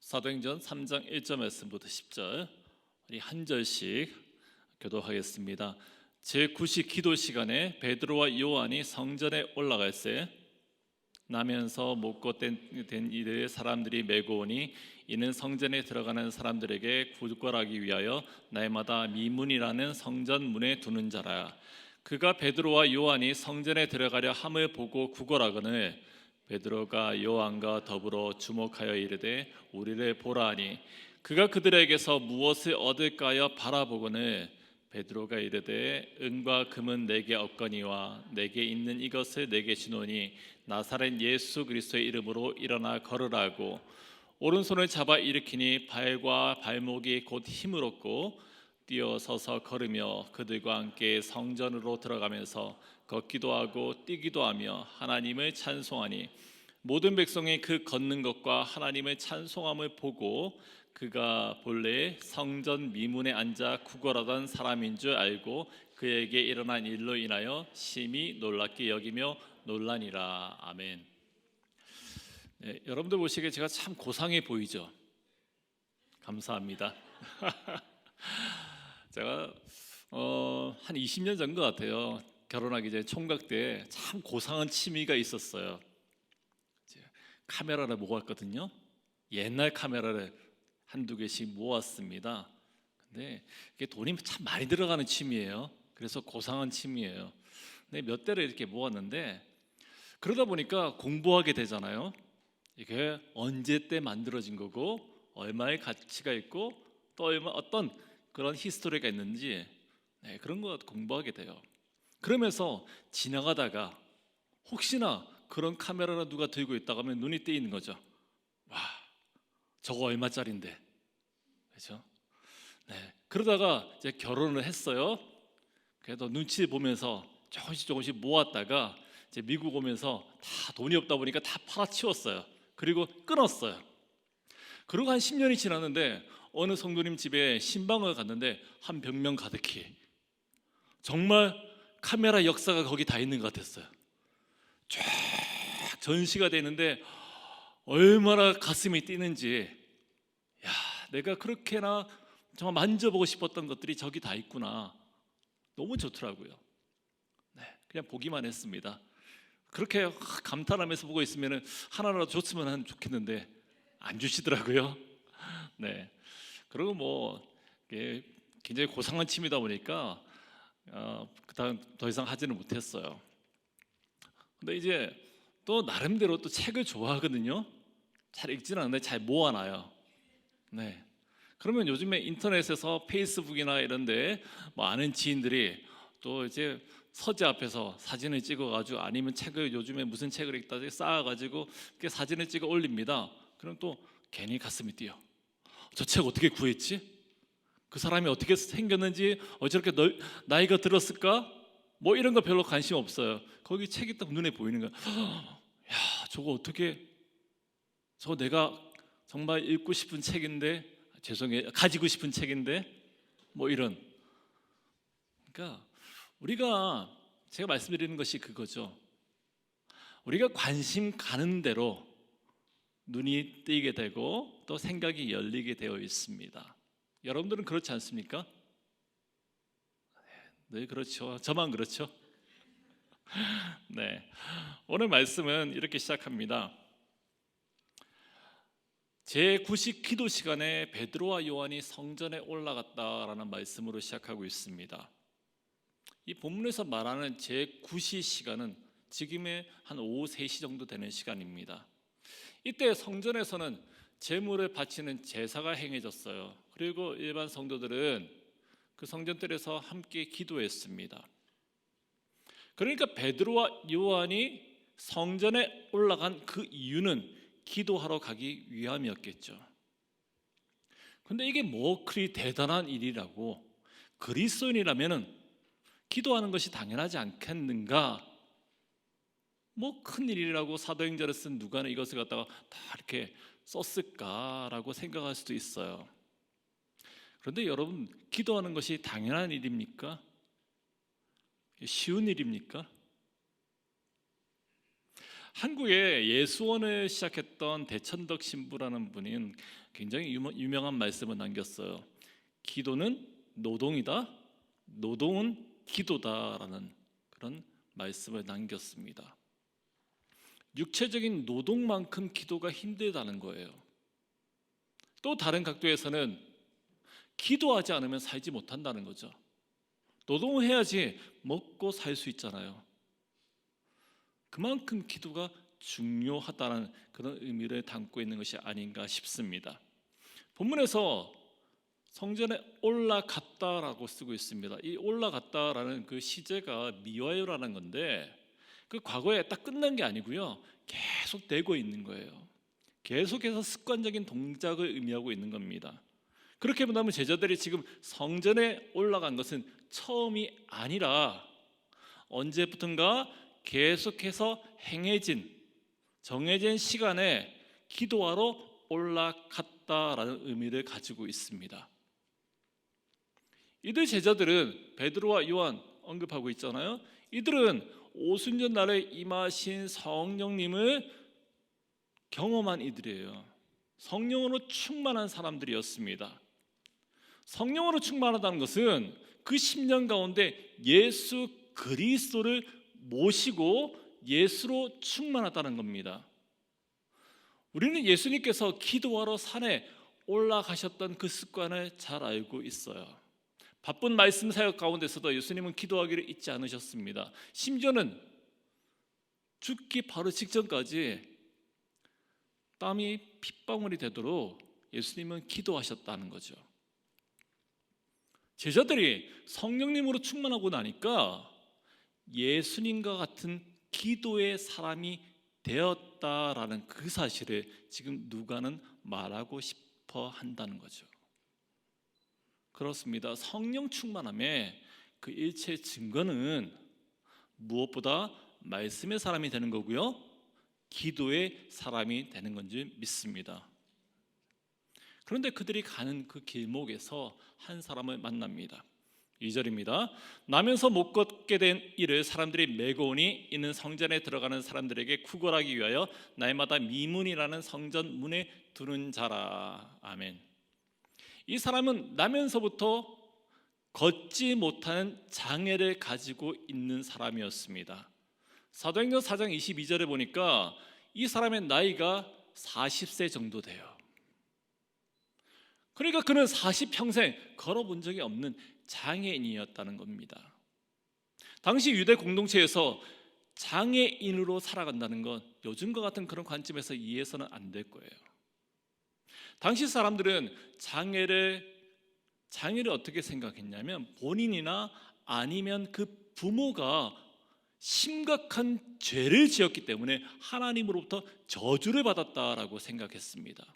사도행전 3장 1절 말씀부터 10절 우리 한 절씩 교독하겠습니다. 제9시 기도 시간에 베드로와 요한이 성전에 올라갈새 나면서 못것된 이들의 사람들이 메고 오니 이는 성전에 들어가는 사람들에게 구걸하기 위하여 날마다 미문이라는 성전 문에 두는 자라. 그가 베드로와 요한이 성전에 들어가려 함을 보고 구걸하거늘 베드로가 요한과 더불어 주목하여 이르되 우리를 보라 하니 그가 그들에게서 무엇을 얻을까 하여 바라보거늘 베드로가 이르되 은과 금은 내게 없거니와 내게 있는 이것을 내게 주노니 나사렛 예수 그리스도의 이름으로 일어나 걸으라고 오른손을 잡아 일으키니 발과 발목이 곧 힘을 얻고 뛰어서서 걸으며 그들과 함께 성전으로 들어가면서 걷기도 하고 뛰기도 하며 하나님을 찬송하니 모든 백성이 그 걷는 것과 하나님을 찬송함을 보고 그가 본래 성전 미문에 앉아 구걸하던 사람인 줄 알고 그에게 일어난 일로 인하여 심히 놀랍게 여기며 놀라니라. 아멘. 네, 여러분들 보시기에 제가 참 고상해 보이죠? 감사합니다. 제가 한 20년 전 것 같아요. 결혼하기 전에 총각 때 참 고상한 취미가 있었어요. 카메라를 모았거든요. 옛날 카메라를 한두 개씩 모았습니다. 근데 이게 돈이 참 많이 들어가는 취미예요. 그래서 고상한 취미예요. 근데 몇 대를 이렇게 모았는데 그러다 보니까 공부하게 되잖아요. 이게 언제 때 만들어진 거고 얼마의 가치가 있고 또 어떤 그런 히스토리가 있는지 그런 거 공부하게 돼요. 그러면서 지나가다가 혹시나 그런 카메라를 누가 들고 있다고 하면 눈이 띄이는 거죠. 와, 저거 얼마짜린데, 그렇죠? 네, 그러다가 이제 결혼을 했어요. 그래도 눈치 보면서 조금씩 모았다가 이제 미국 오면서 다 돈이 없다 보니까 다 팔아치웠어요. 그리고 끊었어요. 그리고 한 10년이 지났는데 어느 성도님 집에 신방을 갔는데 한 벽면 가득히 정말 카메라 역사가 거기 다 있는 것 같았어요. 쫙 전시가 되는데 얼마나 가슴이 뛰는지, 야, 내가 그렇게나 정말 만져보고 싶었던 것들이 저기 다 있구나. 너무 좋더라고요. 네, 그냥 보기만 했습니다. 그렇게 감탄하면서 보고 있으면 하나라도 줬으면 좋겠는데 안 주시더라고요. 네, 그리고 뭐 굉장히 고상한 취미다 보니까 그다음 더 이상 하지는 못했어요. 근데 이제 또 나름대로 또 책을 좋아하거든요. 잘 읽지는 않는데 잘 모아놔요. 네. 그러면 요즘에 인터넷에서 페이스북이나 이런데 뭐 아는 지인들이 또 이제 서재 앞에서 사진을 찍어가지고 아니면 책을 요즘에 무슨 책을 읽다 쌓아가지고 이렇게 사진을 찍어 올립니다. 그럼 또 괜히 가슴이 뛰어. 저 책 어떻게 구했지? 그 사람이 어떻게 생겼는지 저렇게 나이가 들었을까? 뭐 이런 거 별로 관심 없어요. 거기 책이 딱 눈에 보이는 거야. 야, 저거 어떻게, 저거 내가 정말 읽고 싶은 책인데, 죄송해요, 가지고 싶은 책인데, 뭐 이런. 그러니까 우리가 제가 말씀드리는 것이 그거죠. 우리가 관심 가는 대로 눈이 뜨이게 되고 또 생각이 열리게 되어 있습니다. 여러분들은 그렇지 않습니까? 네, 그렇죠. 저만 그렇죠. 네, 오늘 말씀은 이렇게 시작합니다. 제9시 기도 시간에 베드로와 요한이 성전에 올라갔다라는 말씀으로 시작하고 있습니다. 이 본문에서 말하는 제9시 시간은 지금의 한 오후 3시 정도 되는 시간입니다. 이때 성전에서는 제물을 바치는 제사가 행해졌어요. 그리고 일반 성도들은 그 성전뜰에서 함께 기도했습니다. 그러니까 베드로와 요한이 성전에 올라간 그 이유는 기도하러 가기 위함이었겠죠. 근데 이게 뭐 그리 대단한 일이라고, 그리스도인이라면 기도하는 것이 당연하지 않겠는가? 뭐 큰 일이라고 사도행전을 쓴 누가 이것을 갖다가 다 이렇게 썼을까라고 생각할 수도 있어요. 그런데 여러분, 기도하는 것이 당연한 일입니까? 쉬운 일입니까? 한국에 예수원을 시작했던 대천덕 신부라는 분이 굉장히 유명한 말씀을 남겼어요. 기도는 노동이다, 노동은 기도다라는 그런 말씀을 남겼습니다. 육체적인 노동만큼 기도가 힘들다는 거예요. 또 다른 각도에서는 기도하지 않으면 살지 못한다는 거죠. 노동을 해야지 먹고 살 수 있잖아요. 그만큼 기도가 중요하다는 그런 의미를 담고 있는 것이 아닌가 싶습니다. 본문에서 성전에 올라갔다라고 쓰고 있습니다. 이 올라갔다라는 그 시제가 미와요라는 건데 그 과거에 딱 끝난 게 아니고요, 계속 되고 있는 거예요. 계속해서 습관적인 동작을 의미하고 있는 겁니다. 그렇게 본다면 제자들이 지금 성전에 올라간 것은 처음이 아니라 언제부턴가 계속해서 행해진 정해진 시간에 기도하러 올라갔다라는 의미를 가지고 있습니다. 이들 제자들은 베드로와 요한 언급하고 있잖아요. 이들은 오순절 날에 임하신 성령님을 경험한 이들이에요. 성령으로 충만한 사람들이었습니다. 성령으로 충만하다는 것은 그 10년 가운데 예수 그리스도를 모시고 예수로 충만하다는 겁니다. 우리는 예수님께서 기도하러 산에 올라가셨던 그 습관을 잘 알고 있어요. 바쁜 말씀 사역 가운데서도 예수님은 기도하기를 잊지 않으셨습니다. 심지어는 죽기 바로 직전까지 땀이 핏방울이 되도록 예수님은 기도하셨다는 거죠. 제자들이 성령님으로 충만하고 나니까 예수님과 같은 기도의 사람이 되었다라는 그 사실을 지금 누가는 말하고 싶어 한다는 거죠. 그렇습니다. 성령 충만함의 그 일체 증거는 무엇보다 말씀의 사람이 되는 거고요, 기도의 사람이 되는 건지 믿습니다. 그런데 그들이 가는 그 길목에서 한 사람을 만납니다. 2절입니다. 나면서 못 걷게 된 이를 사람들이 메고 오니 이는 성전에 들어가는 사람들에게 구걸하기 위하여 날마다 미문이라는 성전 문에 두는 자라. 아멘. 이 사람은 나면서부터 걷지 못하는 장애를 가지고 있는 사람이었습니다. 사도행전 4장 22절에 보니까 이 사람의 나이가 40세 정도 돼요. 그러니까 그는 40평생 걸어본 적이 없는 장애인이었다는 겁니다. 당시 유대 공동체에서 장애인으로 살아간다는 건 요즘과 같은 그런 관점에서 이해해서는 안 될 거예요. 당시 사람들은 장애를 어떻게 생각했냐면 본인이나 아니면 그 부모가 심각한 죄를 지었기 때문에 하나님으로부터 저주를 받았다라고 생각했습니다.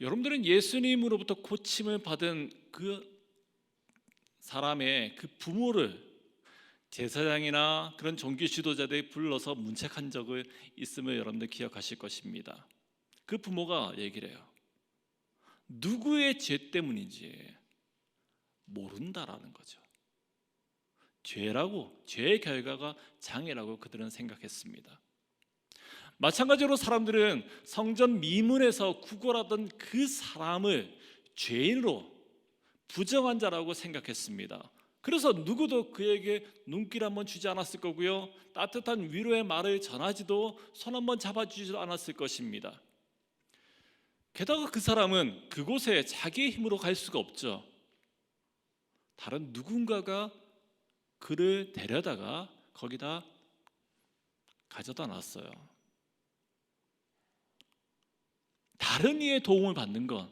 여러분들은 예수님으로부터 고침을 받은 그 사람의 그 부모를 제사장이나 그런 종교 지도자들이 불러서 문책한 적을 있음을 여러분들 기억하실 것입니다. 그 부모가 얘기를 해요. 누구의 죄 때문인지 모른다라는 거죠. 죄의 결과가 장애라고 그들은 생각했습니다. 마찬가지로 사람들은 성전 미문에서 구걸하던 그 사람을 죄인으로 부정한 자라고 생각했습니다. 그래서 누구도 그에게 눈길 한번 주지 않았을 거고요, 따뜻한 위로의 말을 전하지도 손 한번 잡아주지도 않았을 것입니다. 게다가 그 사람은 그곳에 자기의 힘으로 갈 수가 없죠. 다른 누군가가 그를 데려다가 거기다 가져다 놨어요. 다른 이의 도움을 받는 건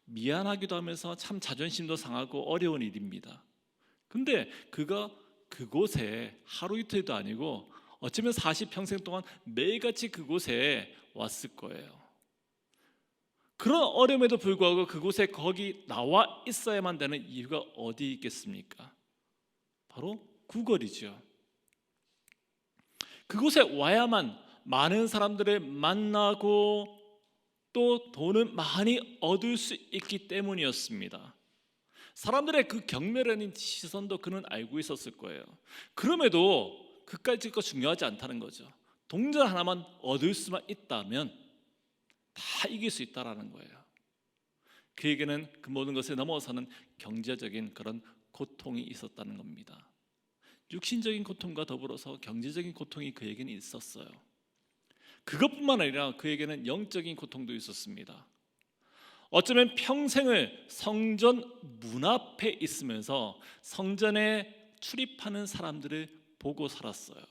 미안하기도 하면서 참 자존심도 상하고 어려운 일입니다. 근데 그가 그곳에 하루 이틀도 아니고 어쩌면 40평생 동안 매일같이 그곳에 왔을 거예요. 그런 어려움에도 불구하고 그곳에 거기 나와 있어야만 되는 이유가 어디 있겠습니까? 바로 구걸이죠. 그곳에 와야만 많은 사람들을 만나고 또 돈을 많이 얻을 수 있기 때문이었습니다. 사람들의 그 경멸하는 시선도 그는 알고 있었을 거예요. 그럼에도 그까짓 거 중요하지 않다는 거죠. 동전 하나만 얻을 수만 있다면 다 이길 수 있다라는 거예요. 그에게는 그 모든 것에 넘어서는 경제적인 그런 고통이 있었다는 겁니다. 육신적인 고통과 더불어서 경제적인 고통이 그에게는 있었어요. 그것뿐만 아니라 그에게는 영적인 고통도 있었습니다. 어쩌면 평생을 성전 문 앞에 있으면서 성전에 출입하는 사람들을 보고 살았어요.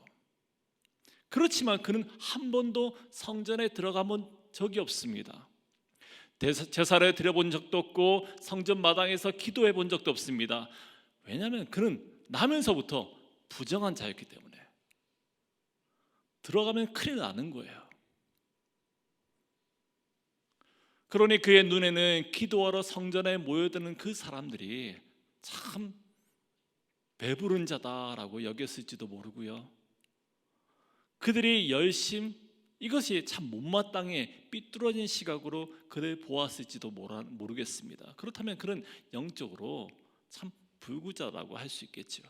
그렇지만 그는 한 번도 성전에 들어가 본 적이 없습니다. 제사를 드려본 적도 없고 성전 마당에서 기도해 본 적도 없습니다. 왜냐하면 그는 나면서부터 부정한 자였기 때문에 들어가면 큰일 나는 거예요. 그러니 그의 눈에는 기도하러 성전에 모여드는 그 사람들이 참 배부른 자다라고 여겼을지도 모르고요. 그들이 열심, 이것이 참 못마땅해 삐뚤어진 시각으로 그를 보았을지도 모르겠습니다. 그렇다면 그는 영적으로 참 불구자라고 할 수 있겠죠.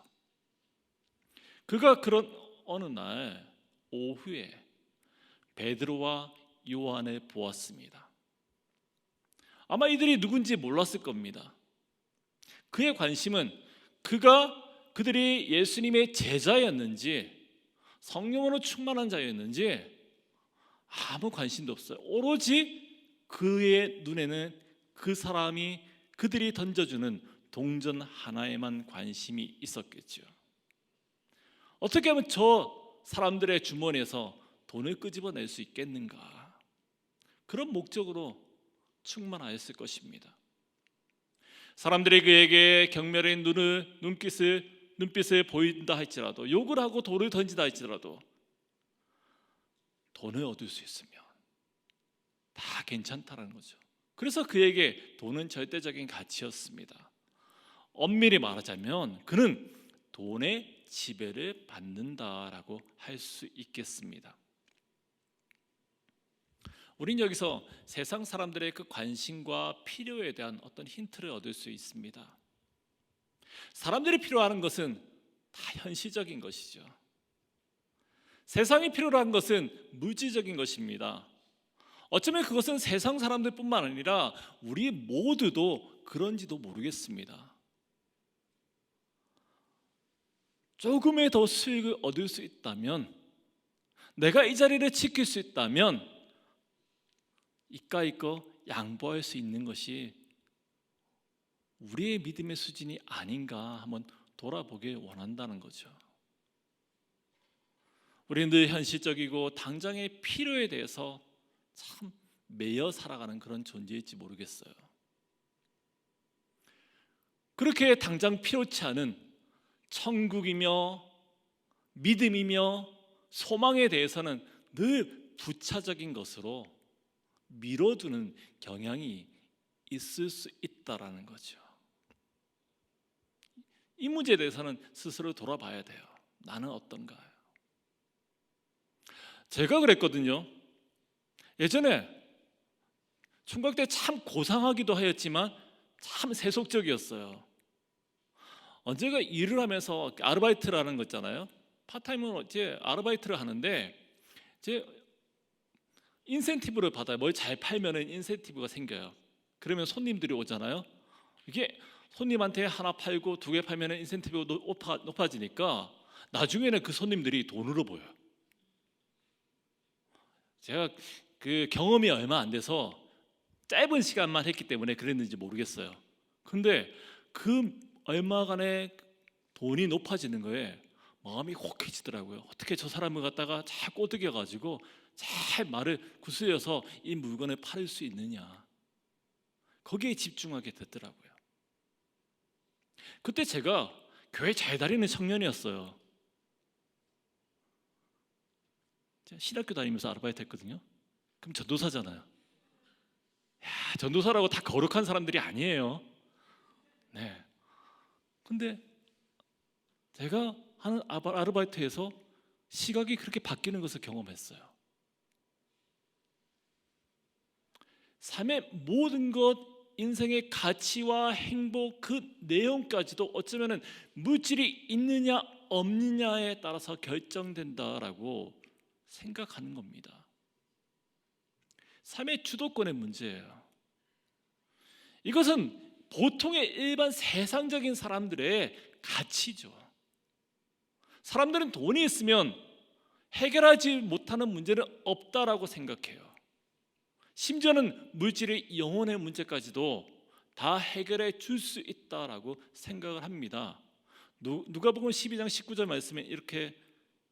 그가 그런 어느 날 오후에 베드로와 요한을 보았습니다. 아마 이들이 누군지 몰랐을 겁니다. 그의 관심은 그들이 예수님의 제자였는지 성령으로 충만한 자였는지 아무 관심도 없어요. 오로지 그의 눈에는 그 사람이 그들이 던져주는 동전 하나에만 관심이 있었겠죠. 어떻게 하면 저 사람들의 주머니에서 돈을 끄집어낼 수 있겠는가? 그런 목적으로 충만하였을 것입니다. 사람들이 그에게 경멸의 눈빛을 보인다 할지라도, 욕을 하고 돌을 던지다 할지라도 돈을 얻을 수 있으면 다 괜찮다라는 거죠. 그래서 그에게 돈은 절대적인 가치였습니다. 엄밀히 말하자면 그는 돈의 지배를 받는다라고 할 수 있겠습니다. 우린 여기서 세상 사람들의 그 관심과 필요에 대한 어떤 힌트를 얻을 수 있습니다. 사람들이 필요하는 것은 다 현실적인 것이죠. 세상이 필요한 것은 물질적인 것입니다. 어쩌면 그것은 세상 사람들뿐만 아니라 우리 모두도 그런지도 모르겠습니다. 조금의 더 수익을 얻을 수 있다면, 내가 이 자리를 지킬 수 있다면 이까이 거 양보할 수 있는 것이 우리의 믿음의 수준이 아닌가 한번 돌아보길 원한다는 거죠. 우리는 늘 현실적이고 당장의 필요에 대해서 참 매여 살아가는 그런 존재일지 모르겠어요. 그렇게 당장 필요치 않은 천국이며 믿음이며 소망에 대해서는 늘 부차적인 것으로 미뤄두는 경향이 있을 수 있다라는 거죠. 이 문제에 대해서는 스스로 돌아봐야 돼요. 나는 어떤가요? 제가 그랬거든요. 예전에 총각 때 참 고상하기도 하였지만 참 세속적이었어요. 언제가 일을 하면서 아르바이트라는 거 있잖아요. 파타임으로 이제 아르바이트를 하는데 이제 인센티브를 받아요. 뭘 잘 팔면은 인센티브가 생겨요. 그러면 손님들이 오잖아요. 이게 손님한테 하나 팔고 두 개 팔면은 인센티브가 높아지니까 나중에는 그 손님들이 돈으로 보여요. 제가 그 경험이 얼마 안 돼서 짧은 시간만 했기 때문에 그랬는지 모르겠어요. 근데 그 얼마간의 돈이 높아지는 거에 마음이 혹해지더라고요. 어떻게 저 사람을 갖다가 잘 꼬드겨가지고 잘 말을 구슬려서 이 물건을 팔을 수 있느냐, 거기에 집중하게 됐더라고요. 그때 제가 교회 잘 다니는 청년이었어요. 제가 신학교 다니면서 아르바이트 했거든요. 그럼 전도사잖아요. 야, 전도사라고 다 거룩한 사람들이 아니에요. 네. 근데 제가 하는 아르바이트에서 시각이 그렇게 바뀌는 것을 경험했어요. 삶의 모든 것, 인생의 가치와 행복, 그 내용까지도 어쩌면 물질이 있느냐 없느냐에 따라서 결정된다라고 생각하는 겁니다. 삶의 주도권의 문제예요. 이것은 보통의 일반 세상적인 사람들의 가치죠. 사람들은 돈이 있으면 해결하지 못하는 문제는 없다라고 생각해요. 심지어는 물질의 영혼의 문제까지도 다 해결해 줄 수 있다라고 생각을 합니다. 누가복음 12장 19절 말씀에 이렇게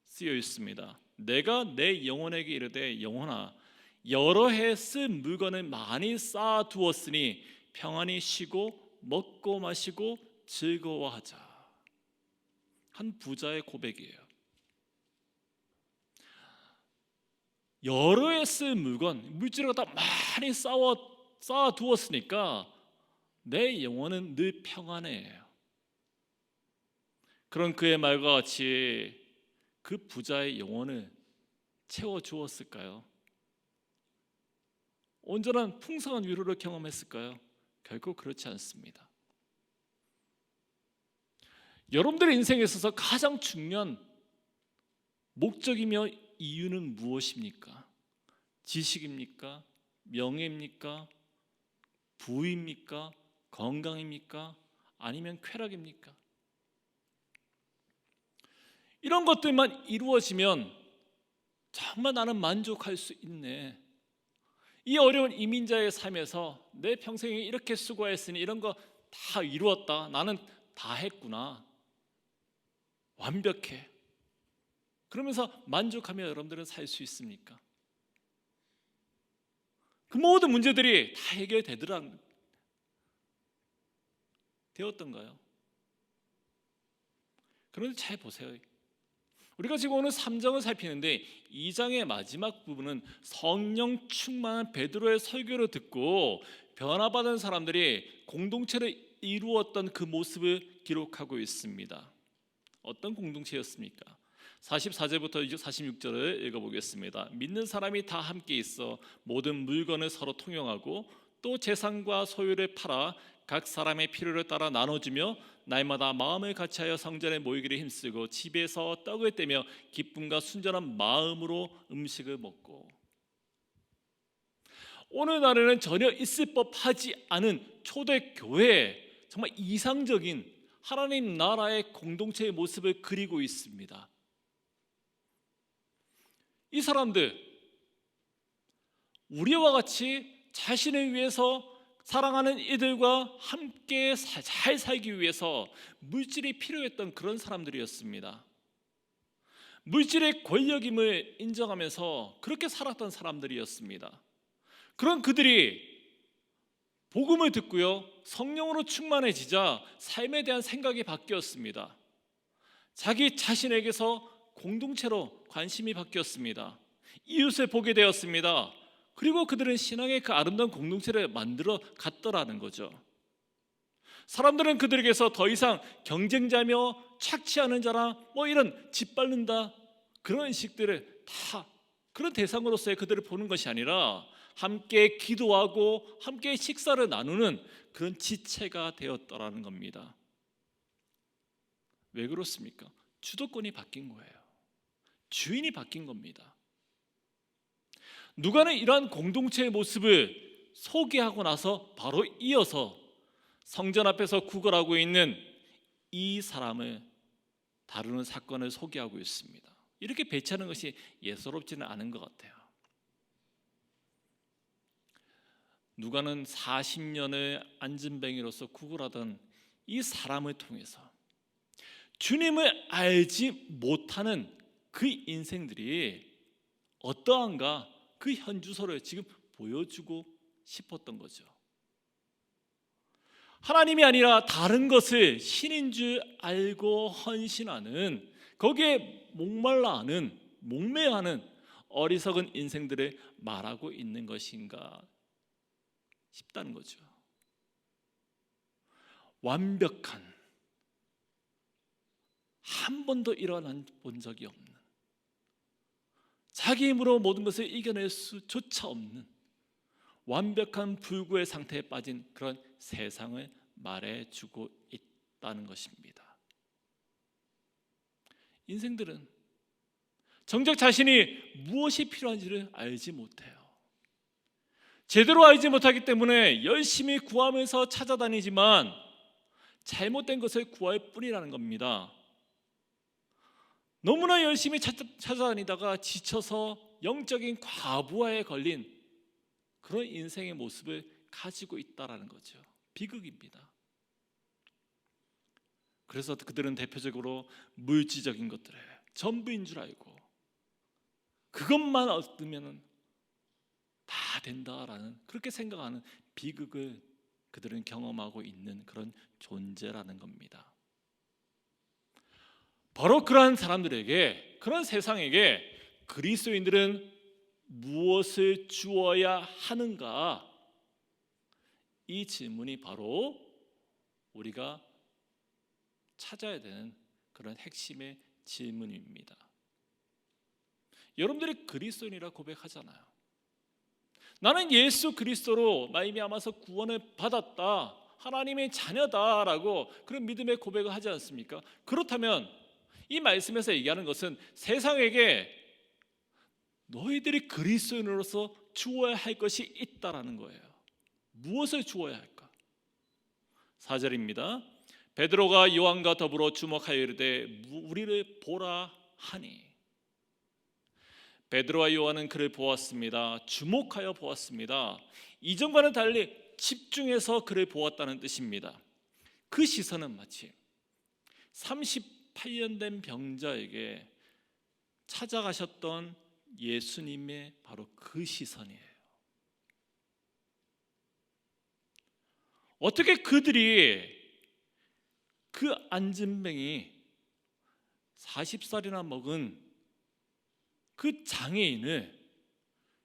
쓰여 있습니다. 내가 내 영혼에게 이르되 영혼아 여러 해 쓴 물건을 많이 쌓아 두었으니 평안히 쉬고 먹고 마시고 즐거워하자. 한 부자의 고백이에요. 여러 해 쓴 물건, 물질을 갖다 많이 쌓아 두었으니까 내 영혼은 늘 평안해요. 그런 그의 말과 같이 그 부자의 영혼을 채워 주었을까요? 온전한 풍성한 위로를 경험했을까요? 결코 그렇지 않습니다. 여러분들의 인생에 있어서 가장 중요한 목적이며 이유는 무엇입니까? 지식입니까? 명예입니까? 부입니까? 건강입니까? 아니면 쾌락입니까? 이런 것들만 이루어지면 정말 나는 만족할 수 있네. 이 어려운 이민자의 삶에서 내 평생에 이렇게 수고했으니 이런 거 다 이루었다. 나는 다 했구나. 완벽해. 그러면서 만족하며 여러분들은 살 수 있습니까? 그 모든 문제들이 다 되었던가요? 그런데 잘 보세요. 우리가 지금 오늘 3장을 살피는데 2장의 마지막 부분은 성령 충만한 베드로의 설교를 듣고 변화받은 사람들이 공동체를 이루었던 그 모습을 기록하고 있습니다. 어떤 공동체였습니까? 44절부터 46절을 읽어보겠습니다. 믿는 사람이 다 함께 있어 모든 물건을 서로 통용하고 또 재산과 소유를 팔아 각 사람의 필요를 따라 나눠주며 날마다 마음을 같이하여 성전에 모이기를 힘쓰고 집에서 떡을 떼며 기쁨과 순전한 마음으로 음식을 먹고. 오늘날에는 전혀 있을 법하지 않은 초대교회, 정말 이상적인 하나님 나라의 공동체의 모습을 그리고 있습니다. 이 사람들 우리와 같이 자신을 위해서 사랑하는 이들과 함께 잘 살기 위해서 물질이 필요했던 그런 사람들이었습니다. 물질의 권력임을 인정하면서 그렇게 살았던 사람들이었습니다. 그런 그들이 복음을 듣고요, 성령으로 충만해지자 삶에 대한 생각이 바뀌었습니다. 자기 자신에게서 공동체로 관심이 바뀌었습니다. 이웃을 보게 되었습니다. 그리고 그들은 신앙의 그 아름다운 공동체를 만들어 갔더라는 거죠. 사람들은 그들에게서 더 이상 경쟁자며 착취하는 자나 이런 짓밟는다 그런 식들을 다 그런 대상으로서의 그들을 보는 것이 아니라 함께 기도하고 함께 식사를 나누는 그런 지체가 되었더라는 겁니다. 왜 그렇습니까? 주도권이 바뀐 거예요. 주인이 바뀐 겁니다. 누가는 이러한 공동체의 모습을 소개하고 나서 바로 이어서 성전 앞에서 구걸하고 있는 이 사람을 다루는 사건을 소개하고 있습니다. 이렇게 배치하는 것이 예사롭지는 않은 것 같아요. 누가는 40년을 안진뱅이로서 구걸하던 이 사람을 통해서 주님을 알지 못하는 그 인생들이 어떠한가 그 현주소를 지금 보여주고 싶었던 거죠. 하나님이 아니라 다른 것을 신인 줄 알고 헌신하는, 거기에 목말라하는, 목매하는 어리석은 인생들을 말하고 있는 것인가 싶다는 거죠. 완벽한, 한 번도 일어난 본 적이 없는, 자기 힘으로 모든 것을 이겨낼 수조차 없는 완벽한 불구의 상태에 빠진 그런 세상을 말해주고 있다는 것입니다. 인생들은 정작 자신이 무엇이 필요한지를 알지 못해요. 제대로 알지 못하기 때문에 열심히 구하면서 찾아다니지만 잘못된 것을 구할 뿐이라는 겁니다. 너무나 열심히 찾아다니다가 지쳐서 영적인 과부하에 걸린 그런 인생의 모습을 가지고 있다라는 거죠. 비극입니다. 그래서 그들은 대표적으로 물질적인 것들에 전부인 줄 알고 그것만 얻으면 다 된다라는 그렇게 생각하는 비극을 그들은 경험하고 있는 그런 존재라는 겁니다. 바로 그러한 사람들에게, 그런 세상에게 그리스도인들은 무엇을 주어야 하는가? 이 질문이 바로 우리가 찾아야 되는 그런 핵심의 질문입니다. 여러분들이 그리스도인이라 고백하잖아요. 나는 예수 그리스도로 말미암아서 구원을 받았다, 하나님의 자녀다라고 그런 믿음의 고백을 하지 않습니까? 그렇다면 이 말씀에서 얘기하는 것은 세상에게 너희들이 그리스도인으로서 주어야 할 것이 있다라는 거예요. 무엇을 주어야 할까? 4절입니다. 베드로가 요한과 더불어 주목하여 이르되 우리를 보라 하니. 베드로와 요한은 그를 보았습니다. 주목하여 보았습니다. 이전과는 달리 집중해서 그를 보았다는 뜻입니다. 그 시선은 마치 38년 된 병자에게 찾아가셨던 예수님의 바로 그 시선이에요. 어떻게 그들이 그 안진뱅이 40살이나 먹은 그 장애인을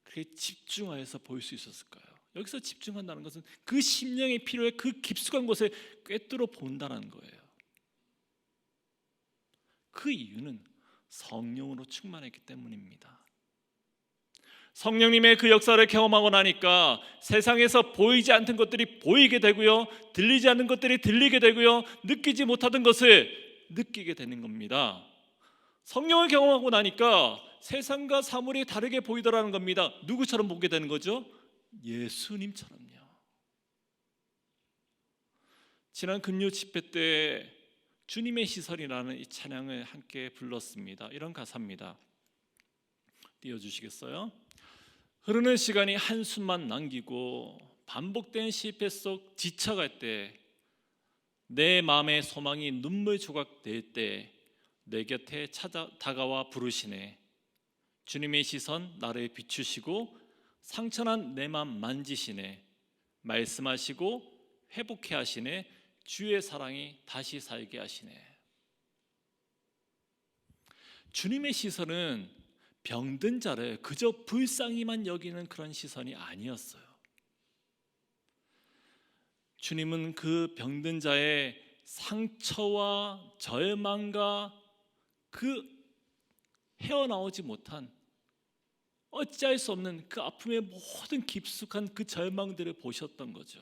그렇게 집중하여서 볼 수 있었을까요? 여기서 집중한다는 것은 그 심령의 필요에 그 깊숙한 곳에 꿰뚫어 본다는 거예요. 그 이유는 성령으로 충만했기 때문입니다. 성령님의 그 역사를 경험하고 나니까 세상에서 보이지 않던 것들이 보이게 되고요, 들리지 않는 것들이 들리게 되고요, 느끼지 못하던 것을 느끼게 되는 겁니다. 성령을 경험하고 나니까 세상과 사물이 다르게 보이더라는 겁니다. 누구처럼 보게 되는 거죠? 예수님처럼요. 지난 금요 집회 때 주님의 시선이라는 이 찬양을 함께 불렀습니다. 이런 가사입니다. 띄워주시겠어요? 흐르는 시간이 한숨만 남기고 반복된 실패 속 지쳐갈 때, 내 마음의 소망이 눈물 조각 될 때 내 곁에 다가와 부르시네. 주님의 시선 나를 비추시고 상처난 내 맘 만지시네. 말씀하시고 회복해 하시네. 주의 사랑이 다시 살게 하시네. 주님의 시선은 병든 자를 그저 불쌍히만 여기는 그런 시선이 아니었어요. 주님은 그 병든 자의 상처와 절망과 그 헤어나오지 못한, 어찌할 수 없는 그 아픔의 모든 깊숙한 그 절망들을 보셨던 거죠.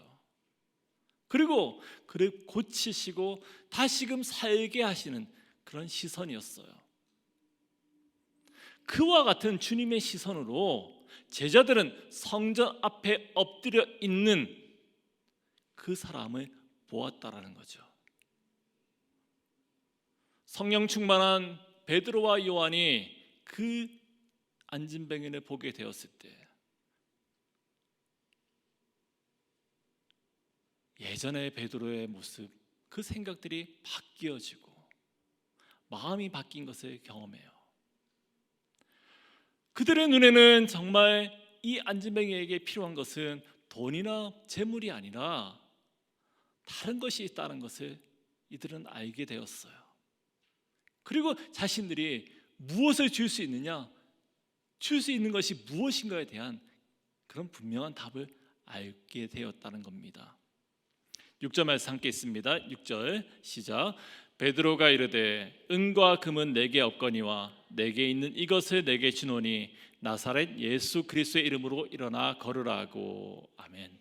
그리고 그를 고치시고 다시금 살게 하시는 그런 시선이었어요. 그와 같은 주님의 시선으로 제자들은 성전 앞에 엎드려 있는 그 사람을 보았다라는 거죠. 성령 충만한 베드로와 요한이 그 안진뱅이를 보게 되었을 때 예전의 베드로의 모습, 그 생각들이 바뀌어지고 마음이 바뀐 것을 경험해요. 그들의 눈에는 정말 이 안진뱅이에게 필요한 것은 돈이나 재물이 아니라 다른 것이 있다는 것을 이들은 알게 되었어요. 그리고 자신들이 무엇을 줄 수 있느냐, 줄 수 있는 것이 무엇인가에 대한 그런 분명한 답을 알게 되었다는 겁니다. 6절 말씀 함께 있습니다. 6절 시작. 베드로가 이르되 은과 금은 내게 없거니와 내게 있는 이것을 내게 주노니 나사렛 예수 그리스도의 이름으로 일어나 걸으라고. 아멘.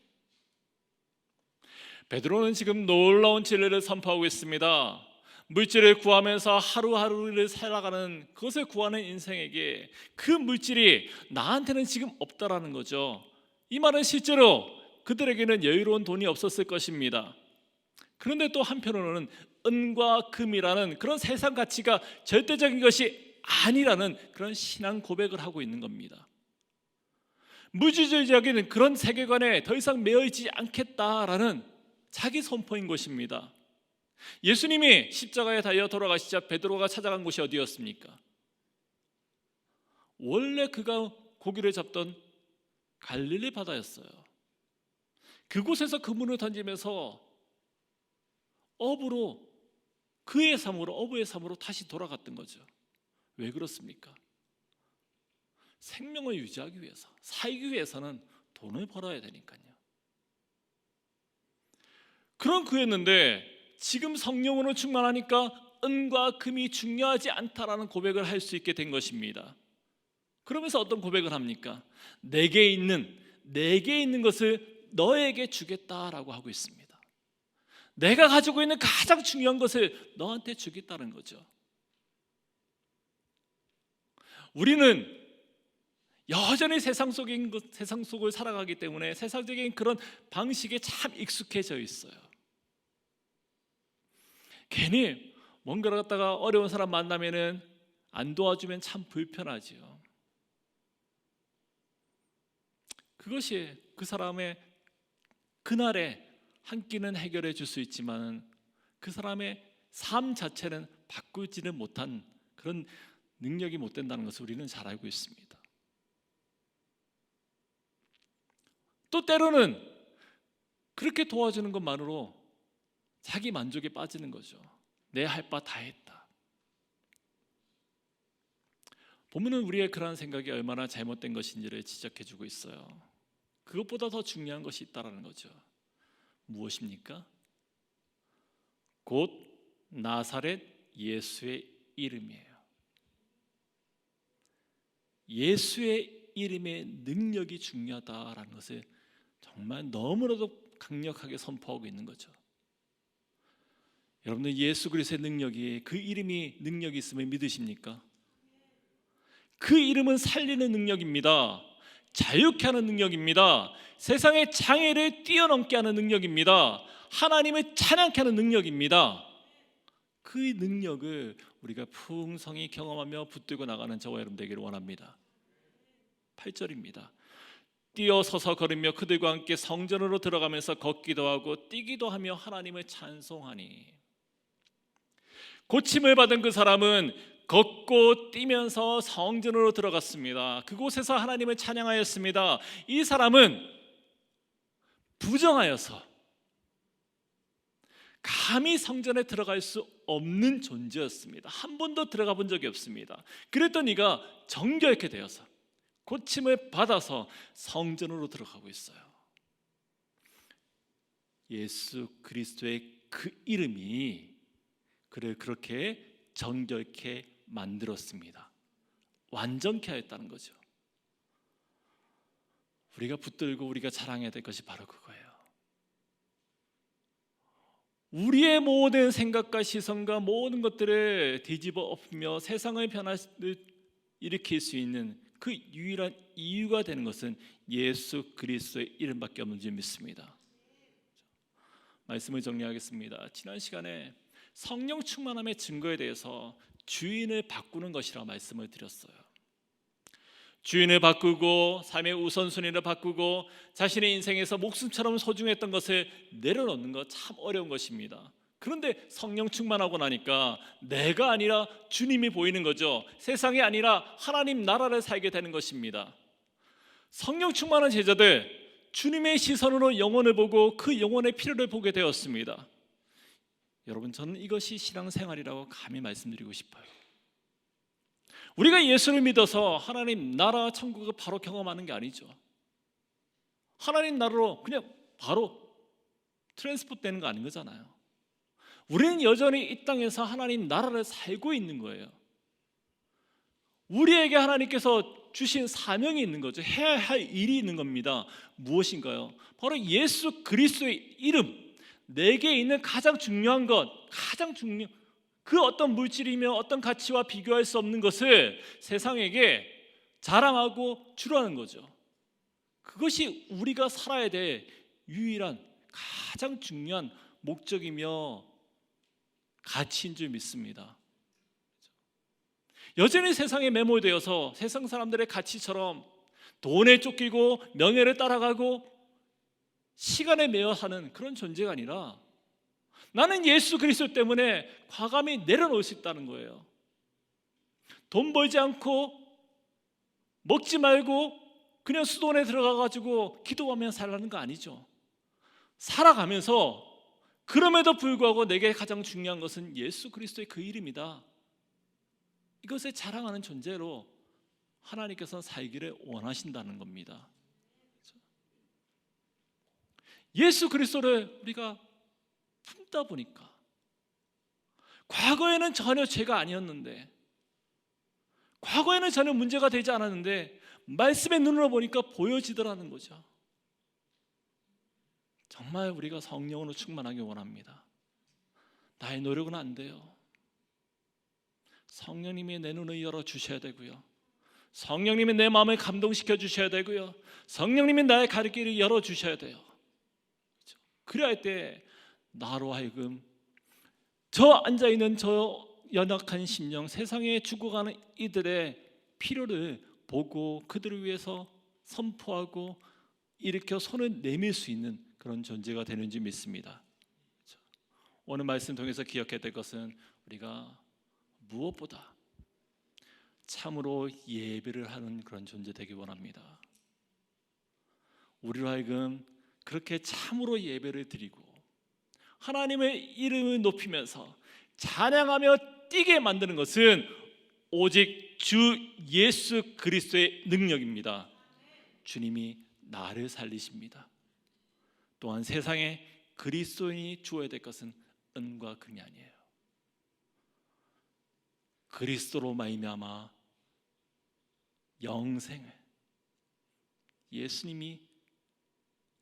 베드로는 지금 놀라운 진리를 선포하고 있습니다. 물질을 구하면서 하루하루를 살아가는 그것을 구하는 인생에게 그 물질이 나한테는 지금 없다라는 거죠. 이 말은 실제로 그들에게는 여유로운 돈이 없었을 것입니다. 그런데 또 한편으로는 은과 금이라는 그런 세상 가치가 절대적인 것이 아니라는 그런 신앙 고백을 하고 있는 겁니다. 물질주의적인 그런 세계관에 더 이상 매여 있지 않겠다라는 자기 선포인 것입니다. 예수님이 십자가에 달려 돌아가시자 베드로가 찾아간 곳이 어디였습니까? 원래 그가 고기를 잡던 갈릴리 바다였어요. 그곳에서 그물을 던지면서 어부로 그의 삶으로, 어부의 삶으로 다시 돌아갔던 거죠. 왜 그렇습니까? 생명을 유지하기 위해서, 살기 위해서는 돈을 벌어야 되니까요. 그런 그였는데 지금 성령으로 충만하니까 은과 금이 중요하지 않다라는 고백을 할 수 있게 된 것입니다. 그러면서 어떤 고백을 합니까? 내게 있는 것을 너에게 주겠다라고 하고 있습니다. 내가 가지고 있는 가장 중요한 것을 너한테 주겠다는 거죠. 우리는 여전히 세상 속을 살아가기 때문에 세상적인 그런 방식에 참 익숙해져 있어요. 괜히 뭔가를 갖다가 어려운 사람 만나면은 안 도와주면 참 불편하지요. 그것이 그 사람의 그날의 한 끼는 해결해 줄 수 있지만 그 사람의 삶 자체는 바꾸지는 못한 그런 능력이 못 된다는 것을 우리는 잘 알고 있습니다. 또 때로는 그렇게 도와주는 것만으로 자기 만족에 빠지는 거죠. 내 할 바 다 했다. 보면은 우리의 그러한 생각이 얼마나 잘못된 것인지를 지적해주고 있어요. 그것보다 더 중요한 것이 있다라는 거죠. 무엇입니까? 곧 나사렛 예수의 이름이에요. 예수의 이름의 능력이 중요하다라는 것을 정말 너무나도 강력하게 선포하고 있는 거죠. 여러분들 예수 그리스도의 능력이, 그 이름이 능력이 있음을 믿으십니까? 그 이름은 살리는 능력입니다. 자유케 하는 능력입니다. 세상의 장애를 뛰어넘게 하는 능력입니다. 하나님을 찬양케 하는 능력입니다. 그 능력을 우리가 풍성히 경험하며 붙들고 나가는 저와 여러분 되기를 원합니다. 8절입니다. 뛰어서서 걸으며 그들과 함께 성전으로 들어가면서 걷기도 하고 뛰기도 하며 하나님을 찬송하니. 고침을 받은 그 사람은 걷고 뛰면서 성전으로 들어갔습니다. 그곳에서 하나님을 찬양하였습니다. 이 사람은 부정하여서 감히 성전에 들어갈 수 없는 존재였습니다. 한 번도 들어가 본 적이 없습니다. 그랬던 이가 정결케 되어서 고침을 받아서 성전으로 들어가고 있어요. 예수 그리스도의 그 이름이 그를 그렇게 정결케 만들었습니다. 완전케 하였다는 거죠. 우리가 붙들고 우리가 자랑해야 될 것이 바로 그거예요. 우리의 모든 생각과 시선과 모든 것들을 뒤집어 엎으며 세상의 변화를 일으킬 수 있는 그 유일한 이유가 되는 것은 예수 그리스도의 이름밖에 없는 줄 믿습니다. 말씀을 정리하겠습니다. 지난 시간에 성령 충만함의 증거에 대해서 주인을 바꾸는 것이라고 말씀을 드렸어요. 주인을 바꾸고 삶의 우선순위를 바꾸고 자신의 인생에서 목숨처럼 소중했던 것을 내려놓는 것 참 어려운 것입니다. 그런데 성령 충만하고 나니까 내가 아니라 주님이 보이는 거죠. 세상이 아니라 하나님 나라를 살게 되는 것입니다. 성령 충만한 제자들, 주님의 시선으로 영혼을 보고 그 영혼의 필요를 보게 되었습니다. 여러분, 저는 이것이 신앙생활이라고 감히 말씀드리고 싶어요. 우리가 예수를 믿어서 하나님 나라 천국을 바로 경험하는 게 아니죠. 하나님 나라로 그냥 바로 트랜스포트 되는 거 아닌 거잖아요. 우리는 여전히 이 땅에서 하나님 나라를 살고 있는 거예요. 우리에게 하나님께서 주신 사명이 있는 거죠. 해야 할 일이 있는 겁니다. 무엇인가요? 바로 예수 그리스도의 이름, 내게 있는 가장 중요한 것, 그 어떤 물질이며 어떤 가치와 비교할 수 없는 것을 세상에게 자랑하고 주라는 거죠. 그것이 우리가 살아야 될 유일한 가장 중요한 목적이며 가치인 줄 믿습니다. 여전히 세상에 매몰되어서 세상 사람들의 가치처럼 돈에 쫓기고 명예를 따라가고 시간에 매여 사는 그런 존재가 아니라 나는 예수 그리스도 때문에 과감히 내려놓을 수 있다는 거예요. 돈 벌지 않고 먹지 말고 그냥 수도원에 들어가가지고 기도하며 살라는 거 아니죠. 살아가면서 그럼에도 불구하고 내게 가장 중요한 것은 예수 그리스도의 그 이름이다. 이것을 자랑하는 존재로 하나님께서는 살기를 원하신다는 겁니다. 예수 그리스도를 우리가 품다 보니까 과거에는 전혀 죄가 아니었는데, 과거에는 전혀 문제가 되지 않았는데 말씀의 눈으로 보니까 보여지더라는 거죠. 정말 우리가 성령으로 충만하기 원합니다. 나의 노력은 안 돼요. 성령님이 내 눈을 열어주셔야 되고요, 성령님이 내 마음을 감동시켜 주셔야 되고요, 성령님이 나의 갈 길을 열어주셔야 돼요. 그렇죠? 그래야 할 때 나로 하여금 저 앉아있는 저 연약한 심령, 세상에 죽어가는 이들의 필요를 보고 그들을 위해서 선포하고 일으켜 손을 내밀 수 있는 그런 존재가 되는지 믿습니다. 오늘 말씀 통해서 기억해야 될 것은 우리가 무엇보다 참으로 예배를 하는 그런 존재 되기 원합니다. 우리로 하여금 그렇게 참으로 예배를 드리고 하나님의 이름을 높이면서 찬양하며 뛰게 만드는 것은 오직 주 예수 그리스도의 능력입니다. 주님이 나를 살리십니다. 또한 세상에 그리스도인이 주어야 될 것은 은과 금이 아니에요. 그리스도로 말미암아 영생을, 예수님이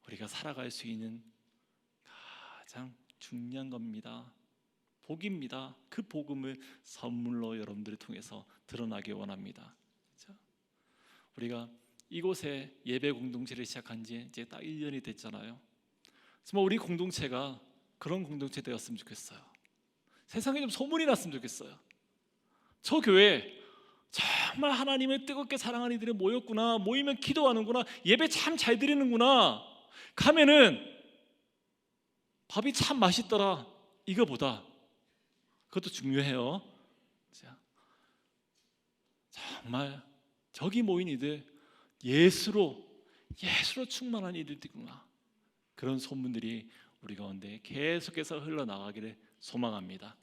우리가 살아갈 수 있는 가장 중요한 겁니다. 복입니다. 그 복음을 선물로 여러분들을 통해서 드러나기 원합니다. 우리가 이곳에 예배 공동체를 시작한 지 이제 딱 1년이 됐잖아요. 정말 우리 공동체가 그런 공동체 되었으면 좋겠어요. 세상에 좀 소문이 났으면 좋겠어요. 저 교회 정말 하나님을 뜨겁게 사랑하는 이들이 모였구나, 모이면 기도하는구나, 예배 참 잘 드리는구나, 가면은 밥이 참 맛있더라, 이거보다 그것도 중요해요. 정말 저기 모인 이들 예수로 충만한 이들이구나, 그런 소문들이 우리 가운데 계속해서 흘러나가기를 소망합니다.